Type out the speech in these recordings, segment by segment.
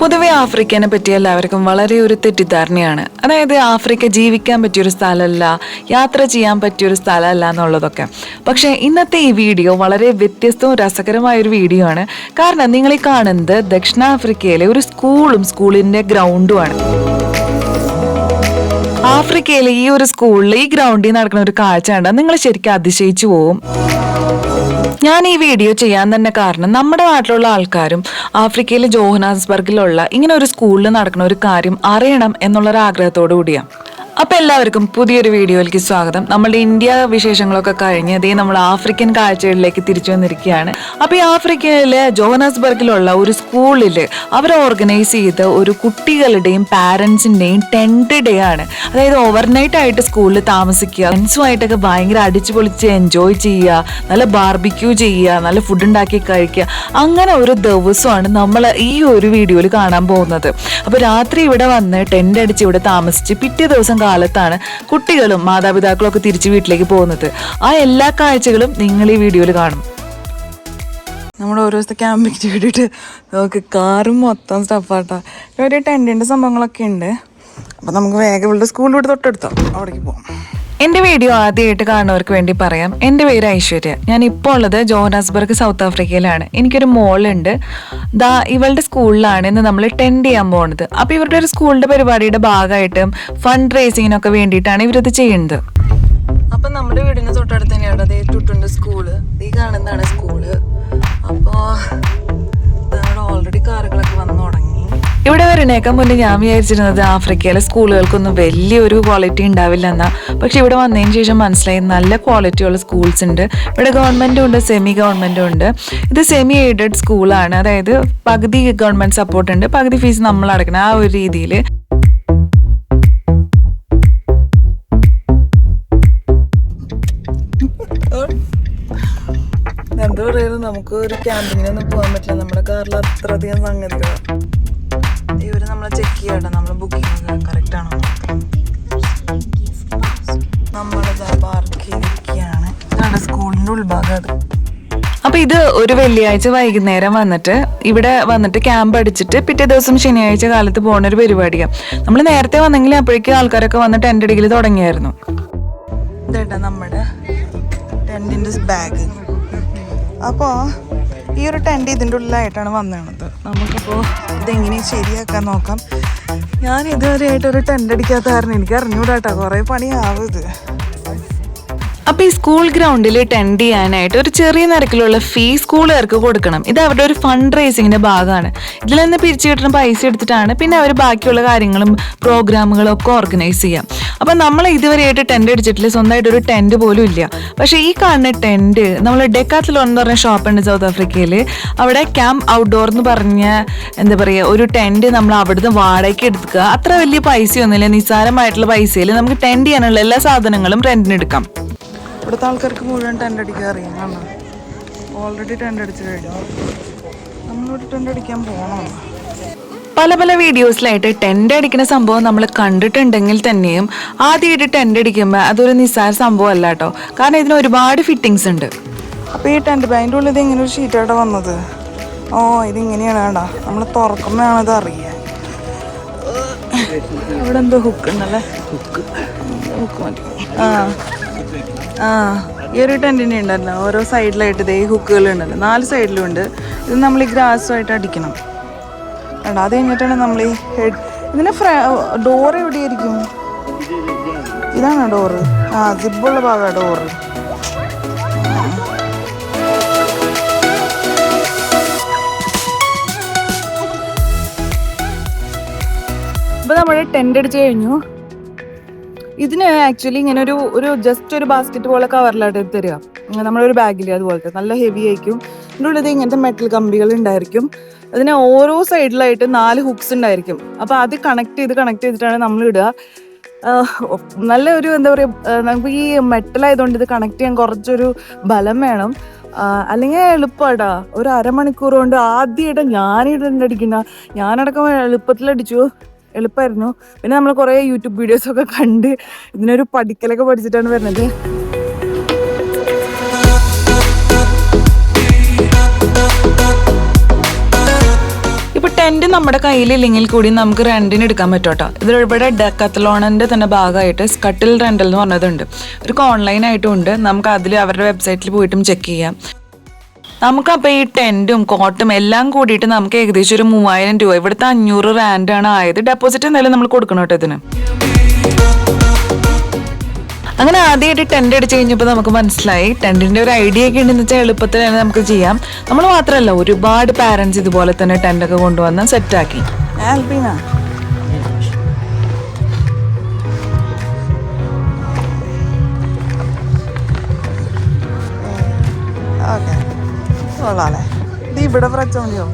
പൊതുവെ ആഫ്രിക്കനെ പറ്റി എല്ലാവർക്കും വളരെ ഒരു തെറ്റിദ്ധാരണയാണ്. അതായത് ആഫ്രിക്ക ജീവിക്കാൻ പറ്റിയൊരു സ്ഥലമല്ല, യാത്ര ചെയ്യാൻ പറ്റിയൊരു സ്ഥലമല്ല എന്നുള്ളതൊക്കെ. പക്ഷേ ഇന്നത്തെ ഈ വീഡിയോ വളരെ വ്യത്യസ്തവും രസകരമായ ഒരു വീഡിയോ ആണ്. കാരണം നിങ്ങൾ ഈ കാണുന്നത് ദക്ഷിണാഫ്രിക്കയിലെ ഒരു സ്കൂളിന്റെ ഗ്രൗണ്ടുമാണ്. ആഫ്രിക്കയിലെ ഈ ഒരു സ്കൂളിൽ ഈ ഗ്രൗണ്ടിൽ നടക്കുന്ന ഒരു കാഴ്ച കണ്ടാൽ നിങ്ങൾ ശരിക്കും അതിശയിച്ചു പോവും. ഞാൻ ഈ വീഡിയോ ചെയ്യാൻ തന്നെ കാരണം നമ്മുടെ നാട്ടിലുള്ള ആൾക്കാരും ആഫ്രിക്കയിലെ ജോഹനാസ്ബർഗിലുള്ള ഇങ്ങനെ ഒരു സ്കൂളിൽ നടക്കുന്ന ഒരു കാര്യം അറിയണം എന്നുള്ളൊരു ആഗ്രഹത്തോടു കൂടിയാണ്. അപ്പൊ എല്ലാവർക്കും പുതിയൊരു വീഡിയോയിലേക്ക് സ്വാഗതം. നമ്മുടെ ഇന്ത്യ വിശേഷങ്ങളൊക്കെ കഴിഞ്ഞ് അതേ നമ്മൾ ആഫ്രിക്കൻ കാഴ്ചകളിലേക്ക് തിരിച്ചു വന്നിരിക്കുകയാണ്. അപ്പൊ ഈ ആഫ്രിക്കയിലെ ജോഹനാസ്ബർഗിലുള്ള ഒരു സ്കൂളിൽ അവർ ഓർഗനൈസ് ചെയ്ത ഒരു കുട്ടികളുടെയും പാരന്റ്സിന്റെയും ടെന്റ് ഡേ ആണ്. അതായത് ഓവർനൈറ്റ് ആയിട്ട് സ്കൂളിൽ താമസിക്കുക, ഫ്രണ്ട്സുമായിട്ടൊക്കെ ഭയങ്കര അടിച്ചു പൊളിച്ച് എൻജോയ് ചെയ്യുക, നല്ല ബാർബിക്യൂ ചെയ്യുക, നല്ല ഫുഡ് ഉണ്ടാക്കി കഴിക്കുക. അങ്ങനെ ഒരു ദിവസമാണ് നമ്മൾ ഈ ഒരു വീഡിയോയിൽ കാണാൻ പോകുന്നത്. അപ്പൊ രാത്രി ഇവിടെ വന്ന് ടെന്റ് അടിച്ച് ഇവിടെ താമസിച്ച് പിറ്റേ ദിവസം കാലത്താണ് കുട്ടികളും മാതാപിതാക്കളും ഒക്കെ തിരിച്ചു വീട്ടിലേക്ക് പോകുന്നത്. ആ എല്ലാ കാഴ്ചകളും നിങ്ങൾ ഈ വീഡിയോയിൽ കാണും. നമ്മുടെ ഓരോ ദിവസത്തെ ക്യാമ്പിക്ക് വേണ്ടിയിട്ട് നമുക്ക് കാറും മൊത്തം സ്റ്റഫാട്ടാ. ഒരു ടെന്റിന്റെ സംഭവങ്ങളൊക്കെ ഉണ്ട്. അപ്പൊ നമുക്ക് വേഗം ഇവിടെ സ്കൂൾ ഇവിടെ തൊട്ടെടുത്തോ അവിടേക്ക് പോകാം. എൻ്റെ വീഡിയോ ആദ്യമായിട്ട് കാണുന്നവർക്ക് വേണ്ടി പറയാം, എൻ്റെ പേര് ഐശ്വര്യ. ഞാൻ ഇപ്പോൾ ഉള്ളത് ജോഹനാസ്ബർഗ് സൗത്ത് ആഫ്രിക്കയിലാണ്. എനിക്കൊരു മോളുണ്ട്. ഇവളുടെ സ്കൂളിലാണ് ഇന്ന് നമ്മൾ ടെൻഡ് ചെയ്യാൻ പോകുന്നത്. അപ്പോൾ ഇവരുടെ ഒരു സ്കൂളിൻ്റെ പരിപാടിയുടെ ഭാഗമായിട്ടും ഫണ്ട് റേസിങ്ങിനൊക്കെ വേണ്ടിയിട്ടാണ് ഇവരത് ചെയ്യുന്നത്. അപ്പം നമ്മുടെ വീടിന് തൊട്ടടുത്ത് തന്നെയാണ് അതേ ടുട്ടുണ്ട് സ്കൂള്. ഈ കാണുന്നതാണ് സ്കൂള്. അപ്പോൾ ഓൾറെഡി കാറുകളൊക്കെ വന്നു തുടങ്ങി. ഇവിടെ വരണേക്കാൻ മുന്നേ ഞാൻ വിചാരിച്ചിരുന്നത് ആഫ്രിക്കയിലെ സ്കൂളുകൾക്കൊന്നും വലിയൊരു ക്വാളിറ്റി ഉണ്ടാവില്ല എന്നാ. പക്ഷെ ഇവിടെ വന്നതിന് ശേഷം മനസ്സിലായി നല്ല ക്വാളിറ്റിയുള്ള സ്കൂൾസ് ഉണ്ട്. ഇവിടെ ഗവൺമെന്റും ഉണ്ട്, സെമി ഗവൺമെന്റും ഉണ്ട്. ഇത് സെമി എയ്ഡഡ് സ്കൂളാണ്. അതായത് പകുതി ഗവൺമെന്റ് സപ്പോർട്ട് ഉണ്ട്, പകുതി ഫീസ് നമ്മൾ അടക്കണം. ആ ഒരു രീതിയിൽ എന്താ പറയുന്നത്, നമുക്ക് ഒരു ക്യാമ്പിങ്ങിനൊന്നും പോകാൻ പറ്റില്ല. നമ്മുടെ കാറിൽ അത്രയധികം സംഗതികളാണ്. ഇവര് നമ്മളെ ചെക്ക് ചെയ്യട്ടെ, നമ്മളെ ബുക്കിംഗ് കറക്റ്റ് ആണോ. നമ്മളിതാ പാർക്ക് ചെയ്തിരിക്കുകയാണ്. ഇതാണ് സ്കൂളിന്റെ ഉൾഭാഗം. അത് അപ്പൊ ഇത് ഒരു വെള്ളിയാഴ്ച വൈകുന്നേരം ഇവിടെ വന്നിട്ട് ക്യാമ്പ് അടിച്ചിട്ട് പിറ്റേ ദിവസം ശനിയാഴ്ച കാലത്ത് പോകുന്ന ഒരു പരിപാടിയാണ്. നമ്മൾ നേരത്തെ വന്നെങ്കിൽ അപ്പോഴേക്കും ആൾക്കാരൊക്കെ വന്ന് ടെന്റ് അടിക്കൽ തുടങ്ങിയായിരുന്നു. ഇതേട്ടാ നമ്മുടെ ടെന്റിന്റെ ബാഗ്. അപ്പോൾ ഈ ഒരു ടെന്റ് ഇതിൻ്റെ ഉള്ളിലായിട്ടാണ് വന്നത്. നമുക്കിപ്പോൾ ഇതെങ്ങനെ ശരിയാക്കാൻ നോക്കാം. ഞാൻ ഇതുവരെയായിട്ട് ഒരു ടെന്റ് അടിക്കാത്ത കാരണം എനിക്ക് അറിഞ്ഞൂടാട്ടോ, കുറേ പണിയാവും ഇത്. അപ്പോൾ ഈ സ്കൂൾ ഗ്രൗണ്ടിൽ ടെൻഡ് ചെയ്യാനായിട്ട് ഒരു ചെറിയ നിരക്കിലുള്ള ഫീ സ്കൂളുകാർക്ക് കൊടുക്കണം. ഇത് അവരുടെ ഒരു ഫണ്ട് റേസിങ്ങിന്റെ ഭാഗമാണ്. ഇതിൽ നിന്ന് പിരിച്ചു കിട്ടുന്ന പൈസ എടുത്തിട്ടാണ് പിന്നെ അവർ ബാക്കിയുള്ള കാര്യങ്ങളും പ്രോഗ്രാമുകളും ഒക്കെ ഓർഗനൈസ് ചെയ്യാം. അപ്പം നമ്മൾ ഇതുവരെയായിട്ട് ടെന്റ് അടിച്ചിട്ടില്ല, സ്വന്തമായിട്ട് ഒരു ടെന്റ് പോലും ഇല്ല. പക്ഷേ ഈ കാണുന്ന ടെന്റ് നമ്മൾ ഡെക്കാത്ലോൺ എന്ന് പറഞ്ഞ ഷോപ്പുണ്ട് സൗത്ത് ആഫ്രിക്കയിൽ. അവിടെ ക്യാമ്പ് ഔട്ട്ഡോർ എന്ന് പറഞ്ഞ എന്താ പറയുക ഒരു ടെന്റ് നമ്മൾ അവിടുന്ന് വാടകയ്ക്ക് എടുക്കുക. അത്ര വലിയ പൈസയൊന്നുമില്ല, നിസ്സാരമായിട്ടുള്ള പൈസയിൽ നമുക്ക് ടെന്റ് ചെയ്യാനുള്ള എല്ലാ സാധനങ്ങളും റെന്റിന് എടുക്കാം. ഇവിടുത്തെ ആൾക്കാർക്ക് മുഴുവൻ ടെന്റ് അടിക്കാൻ അറിയാം. കാണാം, ഓൾറെഡി ടെന്റ് അടിച്ചു കഴിഞ്ഞു. നമ്മളൊരു ടെന്റ് അടിക്കാൻ പോകണം. പല പല വീഡിയോസിലായിട്ട് ടെന്റ് അടിക്കുന്ന സംഭവം നമ്മൾ കണ്ടിട്ടുണ്ടെങ്കിൽ തന്നെയും ആദ്യമായിട്ട് ടെന്റ് അടിക്കുമ്പോൾ അതൊരു നിസ്സാര സംഭവം അല്ല കേട്ടോ. കാരണം ഇതിന് ഒരുപാട് ഫിറ്റിങ്സ് ഉണ്ട്. അപ്പോൾ ഈ ടെന്റ് അതിൻ്റെ ഉള്ളിൽ ഇങ്ങനെ ഒരു ഷീറ്റായിട്ട് വന്നത്. ഇതിങ്ങനെയാണ് കേട്ടോ, നമ്മൾ തുറക്കുമ്പോഴാണ് ഇത് അറിയാൻ. അവിടെ എന്തോ ഹുക്ക് ഉണ്ടല്ലേ, ഹുക്ക് മാറ്റി. ഈ ഒരു ടെന്റിന് ഉണ്ടല്ലോ ഓരോ സൈഡിലായിട്ട് ഇതേ ഹുക്കുകൾ ഉണ്ടല്ലോ, 4 സൈഡിലും ഉണ്ട്. ഇത് നമ്മൾ ഈ ഗ്രാസുമായിട്ട് അടിക്കണം കേട്ടോ. അത് കഴിഞ്ഞിട്ടാണ് നമ്മൾ ഈ ഹെഡ്. ഇതിന് ഡോറ് എവിടെയായിരിക്കും? ഇതാണ് ഡോറ്. സിബുള്ള ഭാഗമാണ് ഡോറ്. ഇപ്പൊ നമ്മൾ ടെന്റ് അടിച്ചു കഴിഞ്ഞു. ഇതിന് ആക്ച്വലി ഇങ്ങനെ ഒരു ജസ്റ്റ് ഒരു ബാസ്ക്കറ്റ് പോലെ കവറിലായിട്ട് തരിക. നമ്മളൊരു ബാഗിൽ അതുപോലത്തെ നല്ല ഹെവി ആയിരിക്കും. ഇതിൻ്റെ ഉള്ളിൽ ഇങ്ങനത്തെ മെറ്റൽ കമ്പികൾ ഉണ്ടായിരിക്കും. അതിന് ഓരോ സൈഡിലായിട്ട് 4 ഹുക്സ് ഉണ്ടായിരിക്കും. അപ്പോൾ അത് കണക്ട് ചെയ്തിട്ടാണ് നമ്മൾ ഇടുക. നല്ല ഒരു എന്താ പറയുക, നമുക്ക് ഈ മെറ്റലായതുകൊണ്ട് ഇത് കണക്ട് ചെയ്യാൻ കുറച്ചൊരു ബലം വേണം. അല്ലെങ്കിൽ എളുപ്പമായിട്ടാ, ഒരു അരമണിക്കൂർ കൊണ്ട് ആദ്യമായിട്ട് ഞാനിടണ്ടിക്കുന്ന ഞാനടക്കം എളുപ്പത്തിലടിച്ചു. എളുപ്പമായിരുന്നു. പിന്നെ നമ്മൾ കുറേ യൂട്യൂബ് വീഡിയോസൊക്കെ കണ്ട് ഇതിനൊരു പഠിക്കലൊക്കെ പഠിച്ചിട്ടാണ് വരുന്നത്. ടെന്റ് നമ്മുടെ കയ്യിലില്ലെങ്കിൽ കൂടി നമുക്ക് റെന്റിന് എടുക്കാൻ പറ്റും കേട്ടോ. ഇതിലിവിടെ ഡെക്കാത്തലോണിന്റെ തന്നെ ഭാഗമായിട്ട് സ്കട്ടിൽ റെന്റൽ എന്ന് പറഞ്ഞതുണ്ട്. ഒരു ഓൺലൈനായിട്ടും ഉണ്ട്. നമുക്ക് അതിൽ അവരുടെ വെബ്സൈറ്റിൽ പോയിട്ടും ചെക്ക് ചെയ്യാം. നമുക്കപ്പോൾ ഈ ടെന്റും കോട്ടും എല്ലാം കൂടിയിട്ട് നമുക്ക് ഏകദേശം ഒരു 3000 രൂപ, ഇവിടുത്തെ 500 റാൻഡാണ് ആയത്. ഡെപ്പോസിറ്റ് എന്തായാലും നമ്മൾ കൊടുക്കണം കേട്ടോ ഇതിന്. അങ്ങനെ ആദ്യമായിട്ട് ടെന്റ് അടിച്ച് കഴിഞ്ഞപ്പോൾ നമുക്ക് മനസ്സിലായി ടെന്റിന്റെ ഒരു ഐഡിയ ഒക്കെ ഉണ്ടെന്ന് വെച്ചാൽ എളുപ്പത്തിൽ തന്നെ നമുക്ക് ചെയ്യാം. നമ്മൾ മാത്രമല്ല, ഒരുപാട് പാരന്റ്സ് ഇതുപോലെ തന്നെ ടെന്റൊക്കെ കൊണ്ടുവന്ന് സെറ്റാക്കി. ഇവിടെ പ്രച്ചോണ്ടിയോ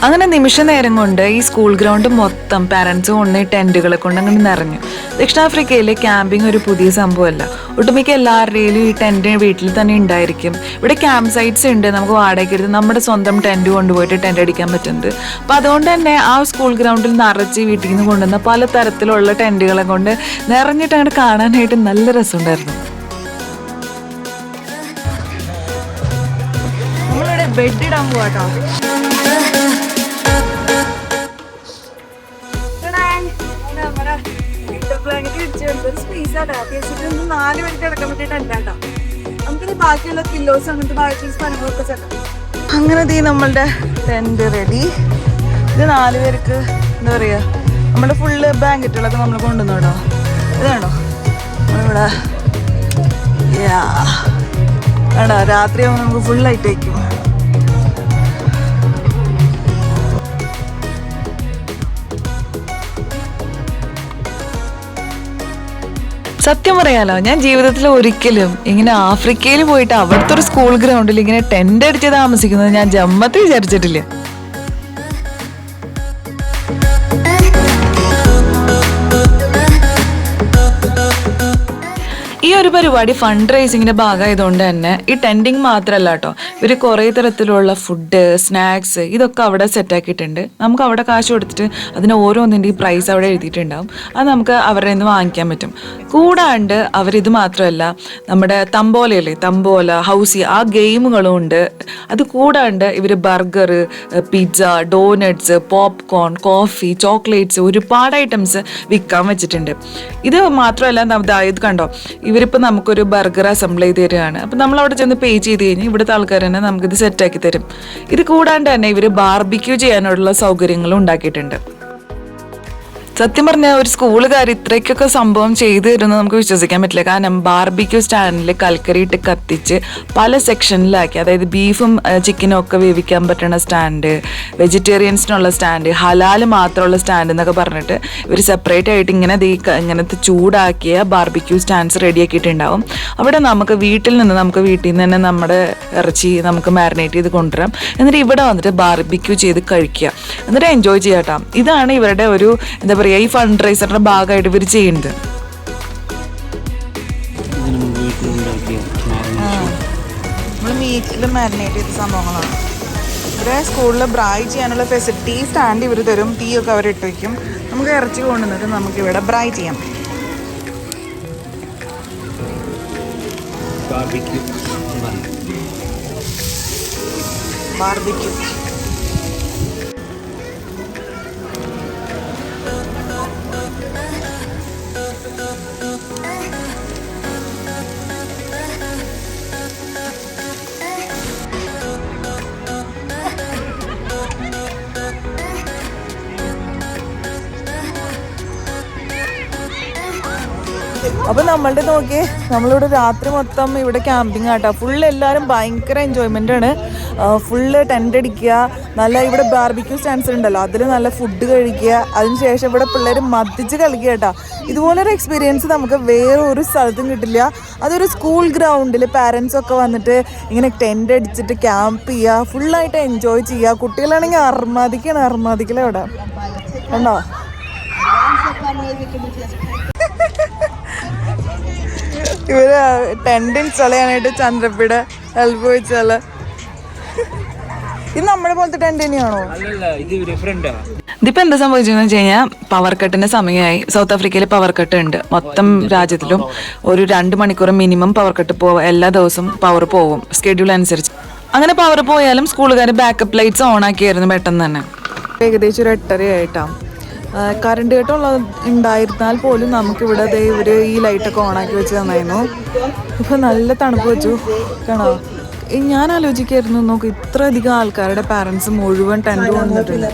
അങ്ങനെ നിമിഷ നേരം കൊണ്ട് ഈ സ്കൂൾ ഗ്രൗണ്ട് മൊത്തം പാരൻസ് കൊണ്ട് ടെന്റുകളെ കൊണ്ട് അങ്ങനെ നിറഞ്ഞു. ദക്ഷിണാഫ്രിക്കയിലെ ക്യാമ്പിംഗ് ഒരു പുതിയ സംഭവമല്ല. ഒട്ടുമിക്ക എല്ലാവരുടെയും ഈ ടെന്റ് വീട്ടിൽ തന്നെ ഉണ്ടായിരിക്കും. ഇവിടെ ക്യാമ്പ് സൈറ്റ്സ് ഉണ്ട്, നമുക്ക് വാടകയ്ക്ക് എടുത്ത് നമ്മുടെ സ്വന്തം ടെന്റ് കൊണ്ടുപോയിട്ട് ടെന്റ് അടിക്കാൻ പറ്റുന്നത്. അപ്പം അതുകൊണ്ട് തന്നെ ആ സ്കൂൾ ഗ്രൗണ്ടിൽ നിറച്ച് വീട്ടിൽ നിന്ന് കൊണ്ടുവന്ന പല തരത്തിലുള്ള ടെന്റുകളെ കൊണ്ട് നിറഞ്ഞിട്ട് അങ്ങോട്ട് കാണാനായിട്ട് നല്ല രസമുണ്ടായിരുന്നു. നമ്മളിവിടെ ബെഡ് ഇടാൻ പോവാട്ടോ. അത്യാവശ്യം 4 പേർക്ക് കിടക്കാൻ പറ്റിയിട്ട് ഉണ്ടാട്ടോ. നമുക്കിത് ബാക്കിയുള്ള പില്ലോസ് അങ്ങനത്തെ ബാക്കി സ്ഥലങ്ങളൊക്കെ ചേട്ടാം. അങ്ങനെ നമ്മളുടെ ടെന്റ് റെഡി. ഇത് 4 പേർക്ക് എന്താ പറയുക, നമ്മുടെ ഫുള്ള് ബ്ലാങ്കറ്റുകളൊക്കെ നമ്മൾ കൊണ്ടുവന്നോട്ടോ. ഇതാണോ നമ്മളിവിടെ വേണ്ട, രാത്രിയാകുമ്പോൾ നമുക്ക് ഫുൾ ലൈറ്റ് വയ്ക്കും. സത്യം പറയാലോ, ഞാൻ ജീവിതത്തിൽ ഒരിക്കലും ഇങ്ങനെ ആഫ്രിക്കയിൽ പോയിട്ട് അവിടുത്തെ ഒരു സ്കൂൾ ഗ്രൗണ്ടിൽ ഇങ്ങനെ ടെന്റ് അടിച്ച് താമസിക്കുന്നത് ഞാൻ ജന്മത്തിൽ വിചാരിച്ചിട്ടില്ല. ഈ ഒരു പരിപാടി ഫണ്ട് റൈസിങ്ങിന്റെ ഭാഗമായതുകൊണ്ട് തന്നെ ഈ ടെൻഡിങ് മാത്രമല്ല കേട്ടോ, ഇവർ കുറേ തരത്തിലുള്ള ഫുഡ്, സ്നാക്സ് ഇതൊക്കെ അവിടെ സെറ്റാക്കിയിട്ടുണ്ട്. നമുക്ക് അവിടെ കാശ് കൊടുത്തിട്ട് അതിന് ഓരോന്നിൻ്റെയും പ്രൈസ് അവിടെ എഴുതിയിട്ടുണ്ടാവും. അത് നമുക്ക് അവരുടെ നിന്ന് വാങ്ങിക്കാൻ പറ്റും. കൂടാണ്ട് അവരിത് മാത്രമല്ല, നമ്മുടെ തമ്പോലയില്ലേ, തമ്പോല, ഹൗസി, ആ ഗെയിമുകളും ഉണ്ട്. അത് കൂടാണ്ട് ഇവർ burger, pizza, doughnuts, popcorn, coffee, chocolates, ഒരുപാട് ഐറ്റംസ് വിൽക്കാൻ വെച്ചിട്ടുണ്ട്. ഇത് മാത്രമല്ല, ഇത് കണ്ടോ, ഇവരിപ്പോൾ നമുക്കൊരു ബർഗർ അസംബിൾ ചെയ്ത് തരികയാണ്. അപ്പം നമ്മൾ അവിടെ ചെന്ന് പേ ചെയ്ത് കഴിഞ്ഞാൽ ഇവിടുത്തെ ആൾക്കാർ തന്നെ നമുക്കിത് സെറ്റാക്കി തരും. ഇത് കൂടാണ്ട് തന്നെ ഇവർ ബാർബിക്യൂ ചെയ്യാനുള്ള സൗകര്യങ്ങളും ഉണ്ടാക്കിയിട്ടുണ്ട്. സത്യം പറഞ്ഞാൽ ഒരു സ്കൂളുകാർ ഇത്രയ്ക്കൊക്കെ സംഭവം ചെയ്തു തരുന്നത് നമുക്ക് വിശ്വസിക്കാൻ പറ്റില്ല. കാരണം ബാർബിക്യൂ സ്റ്റാൻഡിൽ കൽക്കറിയിട്ട് കത്തിച്ച് പല സെക്ഷനിലാക്കി, അതായത് ബീഫും ചിക്കനും ഒക്കെ വേവിക്കാൻ പറ്റുന്ന സ്റ്റാൻഡ്, വെജിറ്റേറിയൻസിനുള്ള സ്റ്റാൻഡ്, ഹലാൽ മാത്രമുള്ള സ്റ്റാൻഡ് എന്നൊക്കെ പറഞ്ഞിട്ട് ഇവർ സെപ്പറേറ്റ് ആയിട്ട് ഇങ്ങനത്തെ ചൂടാക്കിയ ബാർബിക്യൂ സ്റ്റാൻഡ്സ് റെഡിയാക്കിയിട്ടുണ്ടാവും. അവിടെ നമുക്ക് വീട്ടിൽ നിന്ന് തന്നെ നമ്മുടെ ഇറച്ചി നമുക്ക് മാരിനേറ്റ് ചെയ്ത് കൊണ്ടുവരാം. എന്നിട്ട് ഇവിടെ വന്നിട്ട് ബാർബിക്യൂ ചെയ്ത് കഴിക്കുക, എന്നിട്ട് എൻജോയ് ചെയ്യാട്ടോ. ഇതാണ് ഇവരുടെ ഒരു എന്താ പറയുക, ഈ ഫണ്ട് റൈസറിന്റെ ഭാഗമായിട്ട് ഇവർ ചെയ്യുന്നത്. നമ്മൾ മീറ്റിൽ മാരിനേറ്റ് ചെയ്ത സംഭവങ്ങളാണ്. ഇവിടെ സ്കൂളിൽ ബ്രൈ ചെയ്യാനുള്ള ഫെസിലിറ്റി സ്റ്റാൻഡ് ഇവർ തരും. തീയൊക്കെ അവർ ഇട്ട് വയ്ക്കും. നമുക്ക് ഇറച്ചി കൊണ്ടുവന്നിട്ട് നമുക്കിവിടെ ബ്രൈ ചെയ്യാം. ബാർബിക്യൂ അപ്പോൾ നമ്മളുടെ നോക്കിയേ, നമ്മളിവിടെ രാത്രി മൊത്തം ഇവിടെ ക്യാമ്പിങ് ആട്ടോ. ഫുള്ള് എല്ലാവരും ഭയങ്കര എൻജോയ്മെൻ്റ് ആണ്. ഫുള്ള് ടെൻ്റ് അടിക്കുക, നല്ല ഇവിടെ ബാർബിക്യൂ സ്റ്റാൻഡ്സ് ഉണ്ടല്ലോ, അതിൽ നല്ല ഫുഡ് കഴിക്കുക. അതിനുശേഷം ഇവിടെ പിള്ളേർ മദ്ദിച്ച് കളിക്കുക കേട്ടോ. ഇതുപോലൊരു എക്സ്പീരിയൻസ് നമുക്ക് വേറെ ഒരു സ്ഥലത്തും കിട്ടില്ല. അതൊരു സ്കൂൾ ഗ്രൗണ്ടിൽ പാരൻസൊക്കെ വന്നിട്ട് ഇങ്ങനെ ടെൻ്റ് അടിച്ചിട്ട് ക്യാമ്പ് ചെയ്യുക, ഫുള്ളായിട്ട് എൻജോയ് ചെയ്യുക. കുട്ടികളാണെങ്കിൽ അർമാദിക്കല അവിടെ കണ്ടോ. ഇവര് ടെന്റ് ഇൻസ്റ്റാൾ ചെയ്യാനായിട്ട് ചന്ദ്രപ്പിയുടെ ഹെൽപ്പ് ചോദിച്ചാല് ഇത് നമ്മുടെ പോലത്തെ ടെന്റ് തന്നെയാണോ? ഇതിപ്പോൾ എന്താ സംഭവിച്ചതെന്ന് വെച്ച് കഴിഞ്ഞാൽ പവർ കട്ടിൻ്റെ സമയമായി. സൗത്ത് ആഫ്രിക്കയിൽ പവർ കട്ട് ഉണ്ട്. മൊത്തം രാജ്യത്തിലും ഒരു 2 മണിക്കൂർ മിനിമം പവർ കട്ട് പോവും. എല്ലാ ദിവസവും പവർ പോവും സ്കെഡ്യൂൾ അനുസരിച്ച്. അങ്ങനെ പവർ പോയാലും സ്കൂളുകാർ ബാക്കപ്പ് ലൈറ്റ്സ് ഓൺ ആക്കിയായിരുന്നു പെട്ടെന്ന് തന്നെ. ഏകദേശം ഒരു 8:30 ആയിട്ടാണ്. കറണ്ട് കട്ടുള്ള ഉണ്ടായിരുന്നാൽ പോലും നമുക്കിവിടെ ഇവർ ഈ ലൈറ്റൊക്കെ ഓണാക്കി വെച്ച് തന്നായിരുന്നു. ഇപ്പം നല്ല തണുപ്പ് വെച്ചു കാണാം. ഞാൻ ആലോചിക്കായിരുന്നു, നോക്ക് ഇത്ര അധികം ആൾക്കാരുടെ പാരൻസ് മുഴുവൻ ടെൻറ്റ് കൊണ്ടിട്ടുണ്ട്.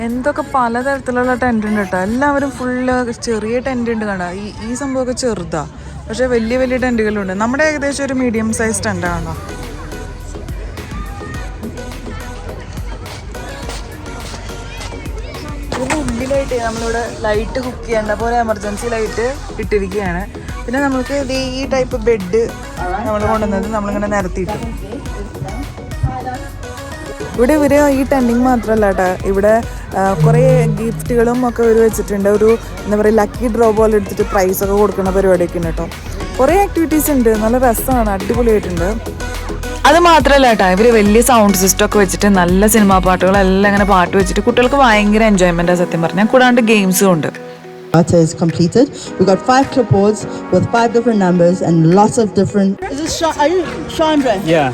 എന്തൊക്കെ പലതരത്തിലുള്ള ടെൻറ്റ് ഉണ്ട് കേട്ടോ. എല്ലാവരും ഫുള്ള് ചെറിയ ടെൻറ്റ് ഉണ്ട് കാണാം. ഈ സംഭവമൊക്കെ ചെറുതാണ്, പക്ഷെ വലിയ വലിയ ടെൻറ്റുകളുണ്ട്. നമ്മുടെ ഏകദേശം ഒരു മീഡിയം സൈസ് ടെൻറ്റാണോ. ഇതിന് ഉള്ളിലായിട്ട് നമ്മളിവിടെ ലൈറ്റ് ഹുക്ക് ചെയ്യേണ്ട പോലെ എമർജൻസി ലൈറ്റ് ഇട്ടിരിക്കുകയാണ്. പിന്നെ നമുക്ക് ഈ ടൈപ്പ് ബെഡ് നമ്മൾ കൊണ്ടുവന്നത് നമ്മളിങ്ങനെ നിരത്തിയിട്ടു. ഇവിടെ ഈ ടെൻറ്റിങ് മാത്രമല്ല കേട്ടോ, ഇവിടെ കുറേ ഗിഫ്റ്റുകളും ഒക്കെ ഇവർ വെച്ചിട്ടുണ്ട്. ഒരു എന്താ പറയുക ലക്കി ഡ്രോ പോലെ എടുത്തിട്ട് പ്രൈസൊക്കെ കൊടുക്കുന്ന പരിപാടിയൊക്കെ ഉണ്ട് കേട്ടോ. കുറേ ആക്ടിവിറ്റീസ് ഉണ്ട്, നല്ല രസമാണ്, അടിപൊളിയായിട്ടുണ്ട്. അത് മാത്രമല്ല കേട്ടോ, ഇവർ വലിയ സൗണ്ട് സിസ്റ്റം ഒക്കെ വെച്ചിട്ട് നല്ല സിനിമാ പാട്ടുകളെല്ലാം ഇങ്ങനെ പാട്ട് വെച്ചിട്ട് കുട്ടികൾക്ക് ഭയങ്കര എൻജോയ്മെൻറ്റാണ് സത്യം പറഞ്ഞാൽ. കൂടാണ്ട് ഗെയിംസും ഉണ്ട്. Data is completed. We got 5 clipboards with 5 different numbers and lots of different. Is this are you Chandra? Yeah.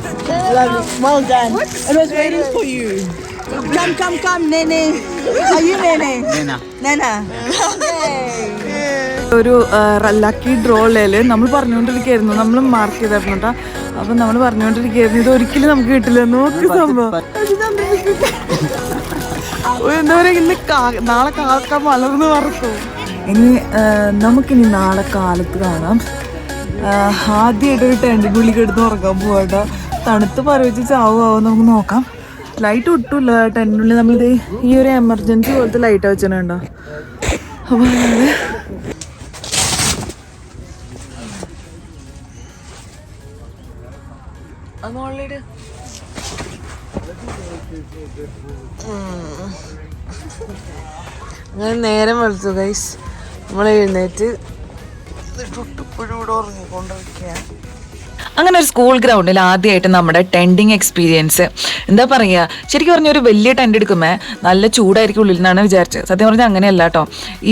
Lovely. Well done. It was waiting for you. Come, Nene. Are you Nene? Nena. ഒരു lucky ഡ്രോയില് നമ്മൾ പറഞ്ഞുകൊണ്ടിരിക്കുകയായിരുന്നു, നമ്മൾ mark ചെയ്തായിരുന്നു കേട്ടോ. അപ്പം നമ്മൾ പറഞ്ഞുകൊണ്ടിരിക്കുകയായിരുന്നു ഇത് ഒരിക്കലും നമുക്ക് കിട്ടില്ല. നോക്ക് സംഭവം എന്താ പറയുക, ഇന്ന് നാളെ കാക്ക മലർന്ന് പറക്കും. നമുക്കിനി നാളെ കാലത്ത് കാണാം. ആദ്യമായിട്ടൊരു ടെൻറ്റിൻ്റെ ഉള്ളിൽ കിടന്ന് ഉറക്കാൻ പോവാട്ടോ. തണുത്ത് പറവിച്ച് ചാവുമോ നമുക്ക് നോക്കാം. ലൈറ്റ് ഒട്ടുമില്ല ടെൻറ്റിനുള്ളിൽ. നമ്മളിത് ഈ ഒരു എമർജൻസി പോലത്തെ ലൈറ്റ് വെച്ചിട്ടുണ്ടോ. അപ്പോൾ അത് ഓൾറെഡി അങ്ങനെ നേരം വെളുത്തു ഗൈസ്. നമ്മൾ എഴുന്നേറ്റ് ഇപ്പോഴും ഇവിടെ ഉറങ്ങിക്കൊണ്ടിരിക്കുകയാണ്. അങ്ങനെ ഒരു സ്കൂൾ ഗ്രൗണ്ടിൽ ആദ്യമായിട്ട് നമ്മുടെ ടെൻറ്റിങ് എക്സ്പീരിയൻസ് എന്താ പറയുക, ശരിക്കും പറഞ്ഞാൽ ഒരു വലിയ ടെൻറ്റ് എടുക്കുമ്പോൾ നല്ല ചൂടായിരിക്കും ഉള്ളിൽ നിന്നാണ് വിചാരിച്ചത്. സത്യം പറഞ്ഞാൽ അങ്ങനെയല്ല കേട്ടോ.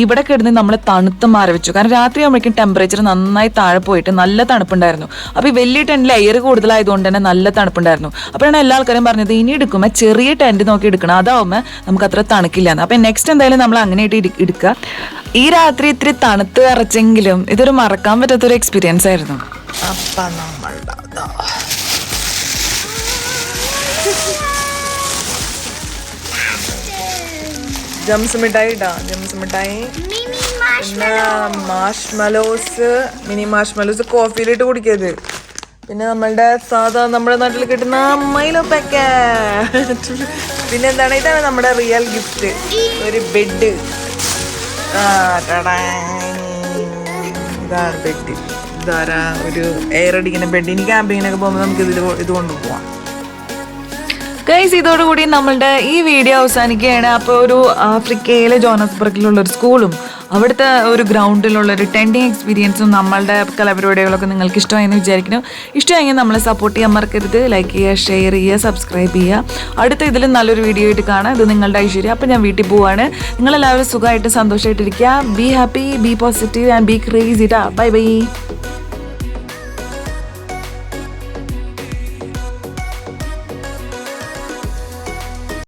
ഇവിടെ കിടന്ന് നമ്മൾ തണുത്ത് മാറി വെച്ചു. കാരണം രാത്രി ആകുമ്പോഴേക്കും ടെമ്പറേച്ചർ നന്നായി താഴെ പോയിട്ട് നല്ല തണുപ്പുണ്ടായിരുന്നു. അപ്പോൾ ഈ വലിയ ടെൻറ്റിൽ എയർ കൂടുതലായതുകൊണ്ട് തന്നെ നല്ല തണുപ്പുണ്ടായിരുന്നു. അപ്പോഴാണ് എല്ലാ ആൾക്കാരും പറഞ്ഞത് ഇനി എടുക്കുമ്പോൾ ചെറിയ ടെൻറ്റ് നോക്കി എടുക്കണം, അതാവുമ്പോൾ നമുക്ക് അത്ര തണുക്കില്ലാന്ന്. അപ്പോൾ നെക്സ്റ്റ് എന്തായാലും നമ്മൾ അങ്ങനെയായിട്ട് എടുക്കുക. ഈ രാത്രി ഇത്തിരി തണുത്ത് ഇറച്ചെങ്കിലും ഇതൊരു മറക്കാൻ പറ്റാത്തൊരു എക്സ്പീരിയൻസ് ആയിരുന്നു. അപ്പം നമ്മളുടെ ജംസ് മിഠായി ഇടാ, ജംസ് മിഠായി, പിന്നെ മിനി മാഷ്മലോസ് കോഫിയിലിട്ട് കുടിക്കരുത്. പിന്നെ നമ്മളുടെ സാധാ നമ്മുടെ നാട്ടിൽ കിട്ടുന്ന മൈലോ പാക്കറ്റ്. പിന്നെ എന്താണ്, ഇതാണ് നമ്മുടെ റിയൽ ഗിഫ്റ്റ്, ഒരു ബെഡ്. ഇതാണ് ബെഡ്. ഇതാരാ ഒരു എയർ അടിക്കുന്ന ബെഡ്. ഇനി ക്യാമ്പിങ്ങിനൊക്കെ പോകുമ്പോൾ നമുക്ക് ഇത് കൊണ്ടുപോകാം. ഗൈസ്, ഇതോടുകൂടി നമ്മളുടെ ഈ വീഡിയോ അവസാനിക്കുകയാണ്. അപ്പോൾ ഒരു ആഫ്രിക്കയിലെ ജോഹന്നാസ്ബർഗിലുള്ള ഒരു സ്കൂളും അവിടുത്തെ ഒരു ഗ്രൗണ്ടിലുള്ളൊരു ടെൻറ്റിങ് എക്സ്പീരിയൻസും നമ്മളുടെ കലാപരിപാടികളൊക്കെ നിങ്ങൾക്ക് ഇഷ്ടമായെന്ന് വിചാരിക്കുന്നു. ഇഷ്ടമായെങ്കിൽ നമ്മളെ സപ്പോർട്ട് ചെയ്യാൻ മറക്കരുത്. ലൈക്ക് ചെയ്യുക, ഷെയർ ചെയ്യുക, സബ്സ്ക്രൈബ് ചെയ്യുക. അടുത്ത ഇതിലും നല്ലൊരു വീഡിയോ ആയിട്ട് കാണാം. ഇത് നിങ്ങളുടെ ഐശ്വര്യം. അപ്പോൾ ഞാൻ വീട്ടിൽ പോവാണ്. നിങ്ങളെല്ലാവരും സുഖമായിട്ട് സന്തോഷമായിട്ടിരിക്കുക. Be happy, be positive and be crazy. Bye by.